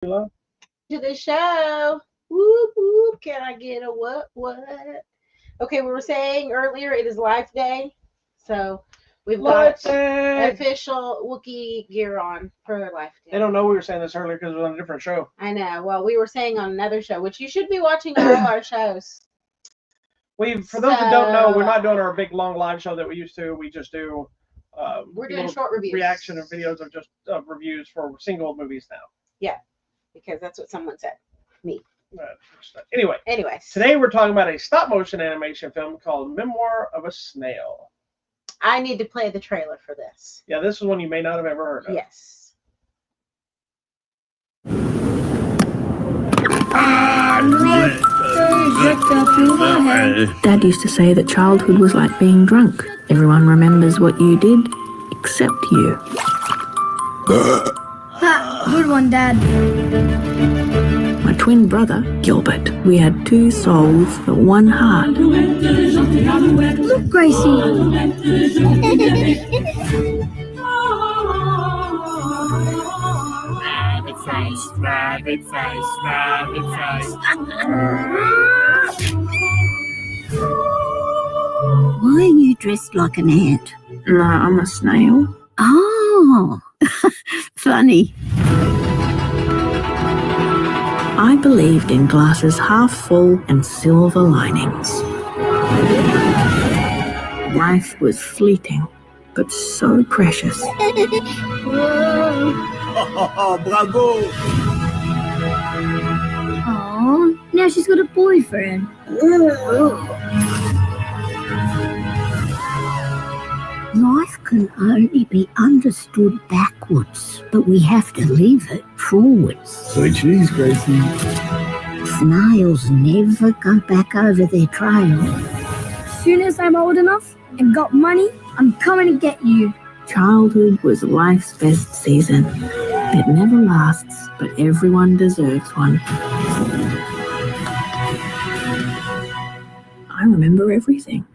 To the show. Whoop, whoop. Can I get a what? Okay, we were saying earlier it is Life Day. So we've got Life Day. official Wookiee gear on for Life Day. They don't know we were saying this earlier because it was on a different show. I know. Well, we were saying on another show, which you should be watching all our shows. For those that don't know, we're not doing our big long live show that we used to. We just do. We're doing short reviews, reaction and videos of just reviews for single movies now. Yeah, because that's what someone said. Me. Anyways, today we're talking about a stop motion animation film called Memoir of a Snail. I need to play the trailer for this. Yeah, this is one you may not have ever heard of. Yes. Dad used to say that childhood was like being drunk. Everyone remembers what you did, except you. Good one, Dad. My twin brother, Gilbert, we had two souls but one heart. Look, Gracie. Rabbit face, rabbit face. Why are you dressed like an ant? No, I'm a snail. Oh, funny. I believed in glasses half full and silver linings. Life was fleeting, but so precious. Bravo! Oh, now she's got a boyfriend. Life can only be understood backwards, but we have to live it forwards. Sweet cheese, Gracie. Snails never go back over their trail. As soon as I'm old enough and got money, I'm coming to get you. Childhood was life's best season. It never lasts, but everyone deserves one. I remember everything.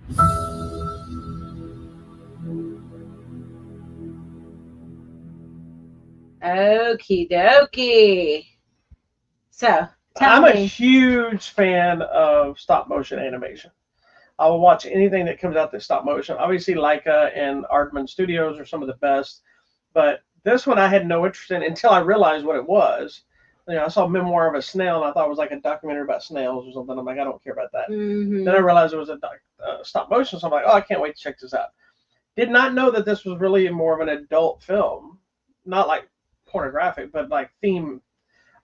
Okie dokie. So, I'm a huge fan of stop motion animation. I will watch anything that comes out that's stop motion. Obviously, Leica and Aardman Studios are some of the best, but this one I had no interest in until I realized what it was. I saw Memoir of a Snail, and I thought it was like a documentary about snails or something. I'm like, I don't care about that. Mm-hmm. Then I realized it was a stop motion, so I'm like, oh, I can't wait to check this out. Did not know that this was really more of an adult film, not like pornographic, but like theme.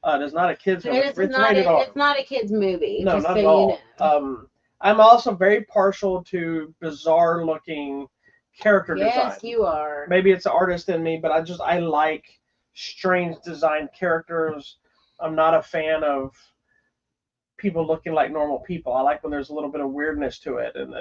It's not a kid's film. It's not a kid's movie. No, not at all. I'm also very partial to bizarre looking character design. Yes, you are. Maybe it's the artist in me, but I like strange designed characters. I'm not a fan of people looking like normal people. I like when there's a little bit of weirdness to it, and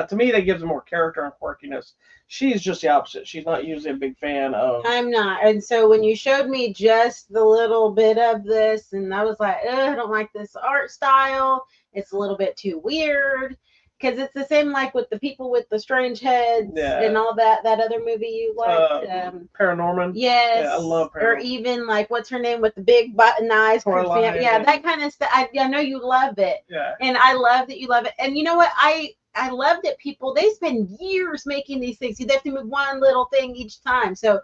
to me that gives them more character and quirkiness. She's just the opposite. She's not usually a big fan of. I'm not, and so when you showed me just the little bit of this, and I was like, I don't like this art style. It's a little bit too weird. Because it's the same like with the people with the strange heads and all that other movie you liked. Paranorman. Yes. Yeah, I love Paranorman. Or even like, what's her name with the big button eyes? Yeah, that kind of stuff. I know you love it. Yeah. And I love that you love it. And you know what? I love that they spend years making these things. They have to move one little thing each time. So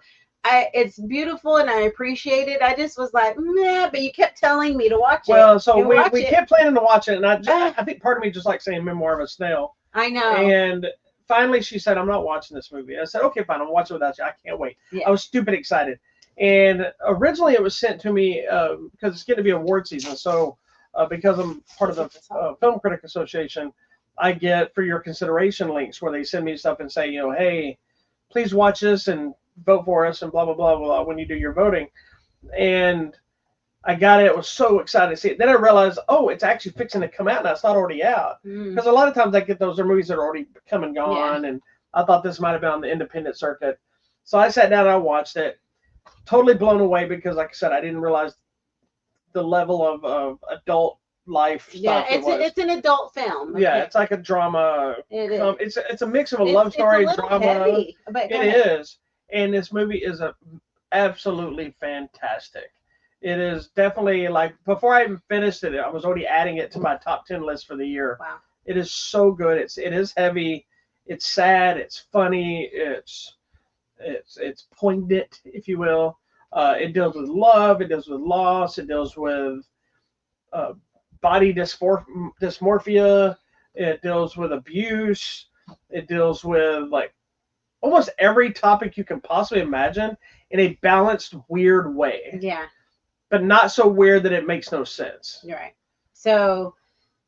it's beautiful and I appreciate it. I just was like, nah, but you kept telling me to watch it. Well, so we kept planning to watch it, and I think part of me just like saying Memoir of a Snail. I know. And finally she said, I'm not watching this movie. I said, okay, fine, I'll watch it without you. I can't wait. Yeah. I was stupid excited. And originally it was sent to me because it's going to be award season. So because I'm part of the Film Critic Association, I get for your consideration links where they send me stuff and say, hey, please watch this and vote for us and blah, blah, blah, blah, when you do your voting. And I got it. I was so excited to see it. Then I realized, it's actually fixing to come out now. It's not already out. Because a lot of times I get those are movies that are already come and gone. Yeah. And I thought this might have been on the independent circuit. So I sat down and I watched it. Totally blown away because, like I said, I didn't realize the level of adult life stuff. It's an adult film. Yeah, it's like a drama. It's a mix of a love story, drama. Heavy, it is. And this movie is absolutely fantastic. It is definitely like before I even finished it, I was already adding it to my top 10 list for the year. Wow. It is so good. It is heavy. It's sad. It's funny. It's poignant, if you will. It deals with love. It deals with loss. It deals with body dysmorphia. It deals with abuse. It deals with like almost every topic you can possibly imagine in a balanced, weird way. Yeah. But not so weird that it makes no sense. You're right. So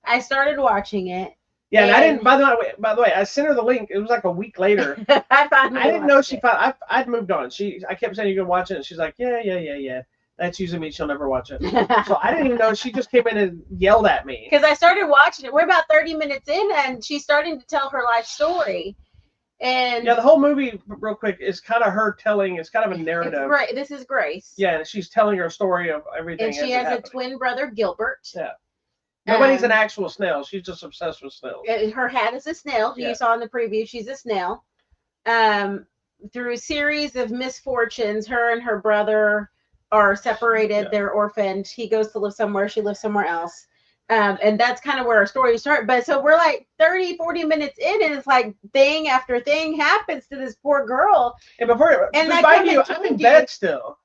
I started watching it. Yeah, and I didn't. By the way, I sent her the link. It was like a week later. I didn't know she found. I'd moved on. I kept saying you can watch it, and she's like, yeah. That's usually means she'll never watch it. So I didn't even know. She just came in and yelled at me. Because I started watching it. We're about 30 minutes in, and she's starting to tell her life story. And yeah, the whole movie, real quick, is kind of her telling. It's kind of a narrative. Right. This is Grace. Yeah, and she's telling her story of everything. And she has a twin brother, Gilbert. Yeah. Nobody's an actual snail. She's just obsessed with snails. Her hat is a snail. You saw in the preview. She's a snail. Through a series of misfortunes, her and her brother are separated. Yeah. They're orphaned. He goes to live somewhere. She lives somewhere else. And that's kind of where our story starts. But so we're like 30, 40 minutes in, and it's like thing after thing happens to this poor girl. And before I'm in bed still.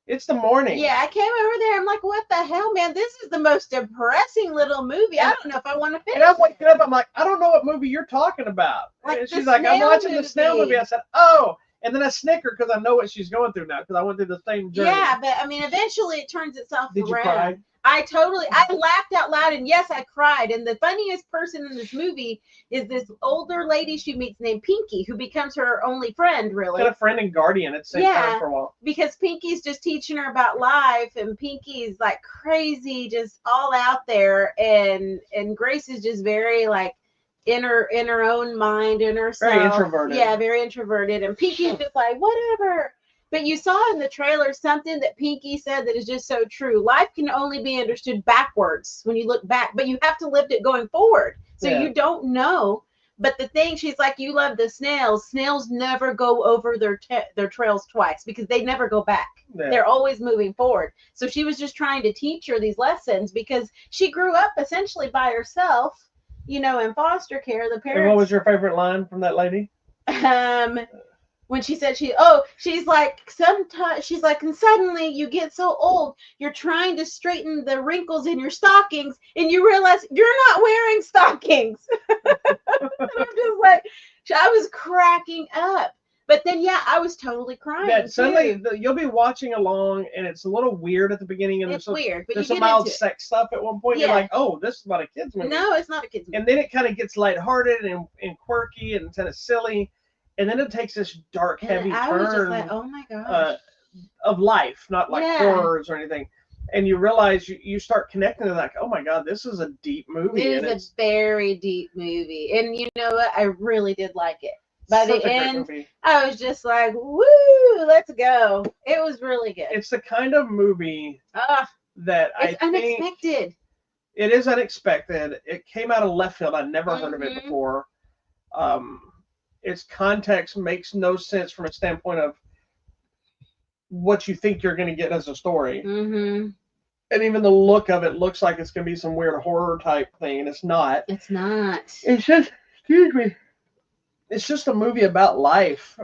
It's the morning. Yeah, I came over there. I'm like, what the hell, man? This is the most depressing little movie. I don't know if I want to finish. And I'm waking up. I'm like, I don't know what movie you're talking about. Like and she's like, I'm watching the Snail movie. I said, oh. And then I snicker because I know what she's going through now because I went through the same journey. Yeah, but I mean, eventually it turns itself around. Did you cry? I laughed out loud, and yes, I cried. And the funniest person in this movie is this older lady she meets named Pinky, who becomes her only friend, really. Got a friend and guardian at the same time for a while. Because Pinky's just teaching her about life, and Pinky's like crazy, just all out there, and Grace is just very like in her own mind, in herself. Very introverted. Yeah, very introverted. And Pinky's just like, whatever. But you saw in the trailer something that Pinky said that is just so true. Life can only be understood backwards when you look back, but you have to live it going forward. So you don't know. But the thing, she's like, you love the snails. Snails never go over their trails twice because they never go back. Yeah. They're always moving forward. So she was just trying to teach her these lessons because she grew up essentially by herself, you know, in foster care. The parents. And what was your favorite line from that lady? When she said she's like, sometimes she's like, and suddenly you get so old, you're trying to straighten the wrinkles in your stockings and you realize you're not wearing stockings. I'm just like, I was cracking up. But then, yeah, I was totally crying. Yeah, suddenly you'll be watching along and it's a little weird at the beginning. And it's weird. But there's some mild sex stuff at one point. Yeah. You're like, oh, this is not a kid's movie. No, it's not a kid's movie. And then it kind of gets lighthearted and quirky and kind of silly. And then it takes this dark, heavy turn. I was just like, oh my gosh. Of life, not like horrors or anything. And you realize you start connecting to like, oh my God, this is a deep movie. It is a very deep movie. And you know what? I really did like it. By the end, I was just like, woo, let's go. It was really good. It's the kind of movie that it's unexpected. It is unexpected. It came out of left field. I'd never heard of it before. Its context makes no sense from a standpoint of what you think you're going to get as a story. Mm-hmm. And even the look of it looks like it's going to be some weird horror type thing, and it's not. It's not. It's just, excuse me. It's just a movie about life,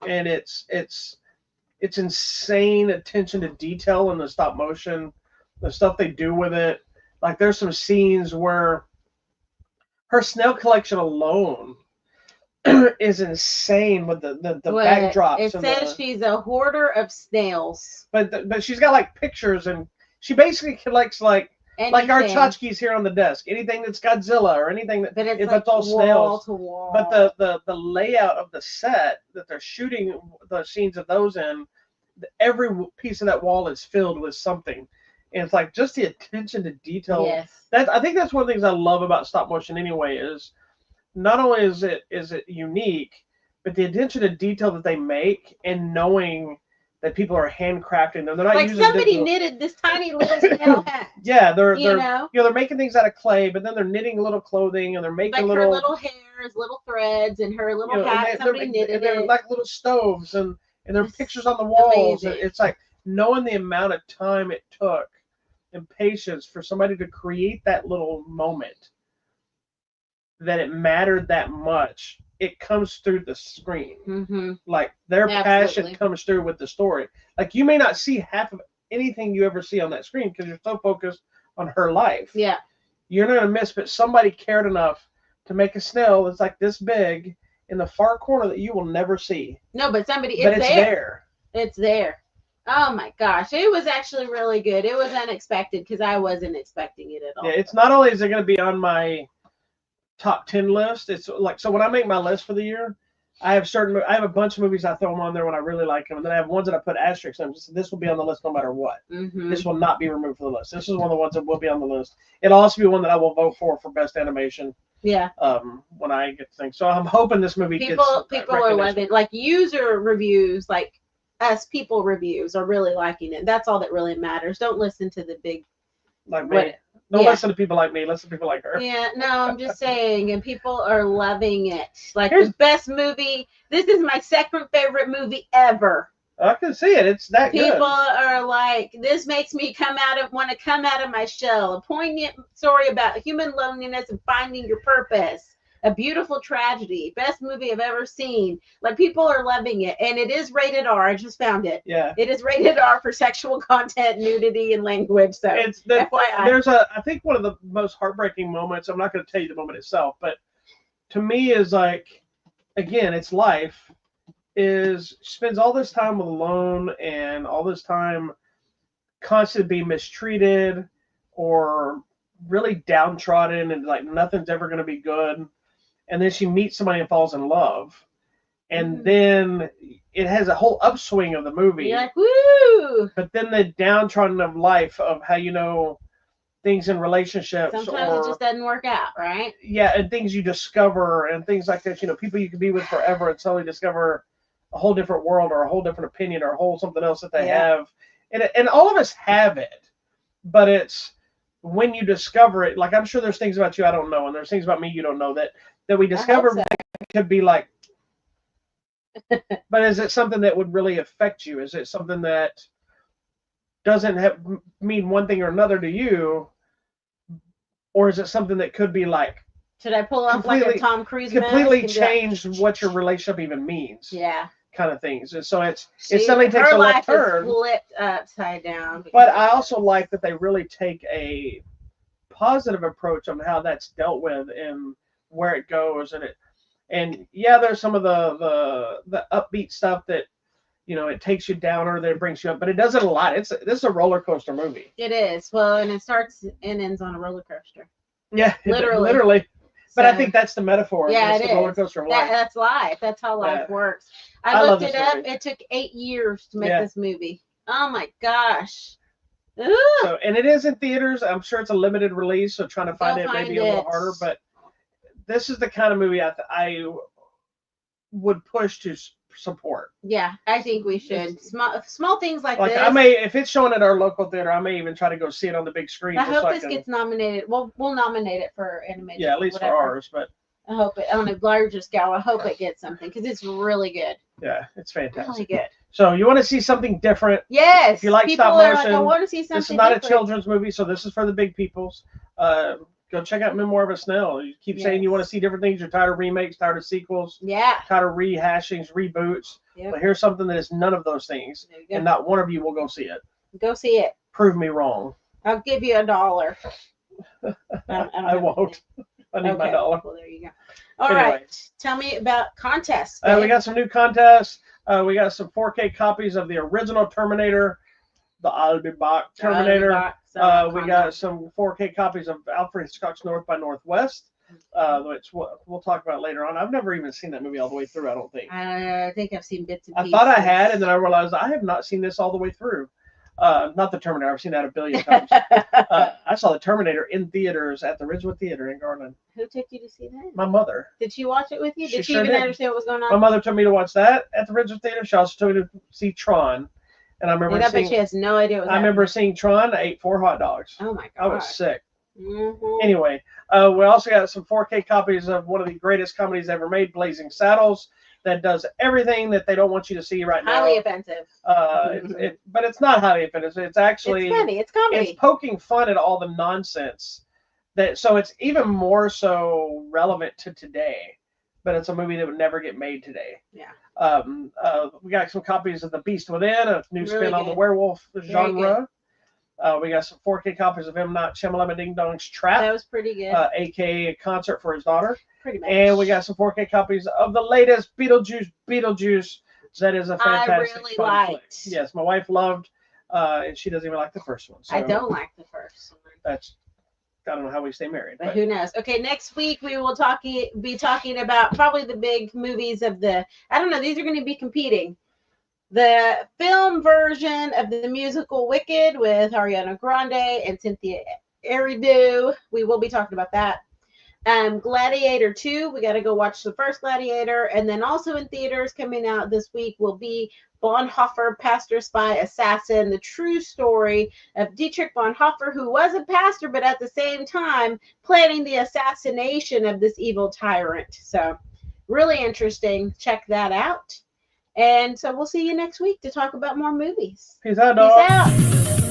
and it's insane attention to detail in the stop motion, the stuff they do with it. Like there's some scenes where her snail collection alone is insane with the backdrops. It says she's a hoarder of snails. But she's got like pictures, and she basically collects like our tchotchkes here on the desk. Anything that's Godzilla or anything that's all snails. To wall. But the layout of the set that they're shooting the scenes of those in, every piece of that wall is filled with something. And it's like just the attention to detail. Yes. I think that's one of the things I love about stop motion anyway, is not only is it unique, but the attention to detail that they make, and knowing that people are handcrafting them. They're not like using somebody knitted this tiny little snail hat. Yeah, they're making things out of clay, but then they're knitting little clothing, and they're making like her little hairs, little threads, and her little hat. Somebody knitted it. They're like little stoves, and there are pictures on the walls. Amazing. It's like knowing the amount of time it took and patience for somebody to create that little moment, that it mattered that much, it comes through the screen. Mm-hmm. Like their passion Absolutely. comes through with the story. Like you may not see half of anything you ever see on that screen because you're so focused on her life. Yeah. You're not gonna miss, but somebody cared enough to make a snail that's like this big in the far corner that you will never see. No, but somebody, But it's it's there. there. It's there. Oh my gosh, it was actually really good. It was unexpected because I wasn't expecting it at all. Yeah, it's not only is it going to be on my top 10 list, it's like, so when I make my list for the year, I have a bunch of movies I throw them on there when I really like them, and then I have ones that I put asterisks on. So this will be on the list no matter what. Mm-hmm. This will not be removed from the list. This is one of the ones that will be on the list. It'll also be one that I will vote for best animation. Yeah. When I get things. So I'm hoping this movie People are loving, like user reviews, like us people reviews are really liking it. That's all that really matters. Don't listen to the big like me. Don't listen to people like me. Listen to people like her. Yeah, no, I'm just saying, and people are loving it. Like the best movie. This is my second favorite movie ever. I can see it. It's that good. People are like, this makes me want to come out of my shell. A poignant story about human loneliness and finding your purpose. A beautiful tragedy. Best movie I've ever seen. Like, people are loving it. And it is rated R. I just found it. Yeah. It is rated R for sexual content, nudity, and language. So, I think one of the most heartbreaking moments, I'm not going to tell you the moment itself, but to me is like, again, it's life, spends all this time alone and all this time constantly being mistreated or really downtrodden and like nothing's ever going to be good. And then she meets somebody and falls in love. And then it has a whole upswing of the movie. You're like, woo! But then the downtrodden of life of how, things in relationships. Sometimes it just doesn't work out, right? Yeah, and things you discover and things like that. People you can be with forever and suddenly discover a whole different world or a whole different opinion or a whole something else that they have. And all of us have it. But it's when you discover it, like I'm sure there's things about you I don't know, and there's things about me you don't know that we discover that could be like, but is it something that would really affect you? Is it something that doesn't mean one thing or another to you? Or is it something that could be like, should I pull off like a Tom Cruise completely change what your relationship even means? Yeah. Kind of things. And so it suddenly takes a left turn. Flipped upside down. But I also like that they really take a positive approach on how that's dealt with and where it goes, and there's some of the upbeat stuff that it takes you down or that it brings you up, but it does it a lot. This is a roller coaster movie. It is. Well, and it starts and ends on a roller coaster. Yeah, literally. But I think that's the metaphor. Yeah, it's the roller coaster of life. That's life. That's how life works. I looked it up. Movie. It took 8 years to make this movie. Oh my gosh. So, and it is in theaters. I'm sure it's a limited release, so trying to find it may be a little harder. But this is the kind of movie I would push to support. Yeah, I think we should. Small things like this. I may, if it's showing at our local theater, I may even try to go see it on the big screen. I hope this gets nominated. We'll nominate it for animation. Yeah, at least for ours. But I hope it on a larger scale. I hope it gets something because it's really good. Yeah, it's fantastic. Really good. So you want to see something different? Yes. If you like stop motion, I want to see something. This is not a children's movie, so this is for the big peoples. Go check out Memoir of a Snail. You keep saying you want to see different things. You're tired of remakes, tired of sequels, tired of rehashings, reboots. Yep. But here's something that is none of those things, and not one of you will go see it. Go see it. Prove me wrong. I'll give you $1. I won't. I need my $1. Well, there you go. All right. Tell me about contests. We got some new contests. We got some 4K copies of the original Terminator, the Albibach Terminator. We got some 4K copies of Alfred Hitchcock's North by Northwest, which we'll talk about later on. I've never even seen that movie all the way through, I don't think. I think I've seen bits and pieces. I thought I had, and then I realized I have not seen this all the way through. Not the Terminator. I've seen that a billion times. I saw the Terminator in theaters at the Ridgewood Theater in Garland. Who took you to see that? My mother. Did she watch it with you? Did she sure even did. understand what was going on? My mother took me to watch that at the Ridgewood Theater. She also took me to see Tron. And I remember she has no idea what I remember seeing Tron. I ate 4 hot dogs. Oh my god. I was sick. Anyway, we also got some 4K copies of one of the greatest comedies ever made, Blazing Saddles. that does everything that they don't want you to see right now. Highly offensive. But it's not highly offensive. It's actually It's funny. It's comedy. It's poking fun at all the nonsense so it's even more so relevant to today. But it's a movie that would never get made today. Yeah. We got some copies of The Beast Within, a new spin Really on the good. werewolf Very genre. We got some 4K copies of M. Night Shyamalan Ding Dong's Trap, That was pretty good. aka a concert for his daughter. Pretty much. And we got some 4K copies of the latest Beetlejuice. That is a fantastic really fun liked. flick. Yes, my wife loved, and she doesn't even like the first one. So I don't like the first one. That's, I don't know how we stay married. But who knows? Okay, next week we will be talking about probably the big movies of the, I don't know, these are going to be competing. The film version of the musical Wicked with Ariana Grande and Cynthia Erivo. We will be talking about that. Gladiator 2, we got to go watch the first Gladiator. And then also in theaters coming out this week will be Bonhoeffer, Pastor, Spy, Assassin, the true story of Dietrich Bonhoeffer, who was a pastor, but at the same time planning the assassination of this evil tyrant. So really interesting. Check that out. And so we'll see you next week to talk about more movies. Peace out, dog. Peace out.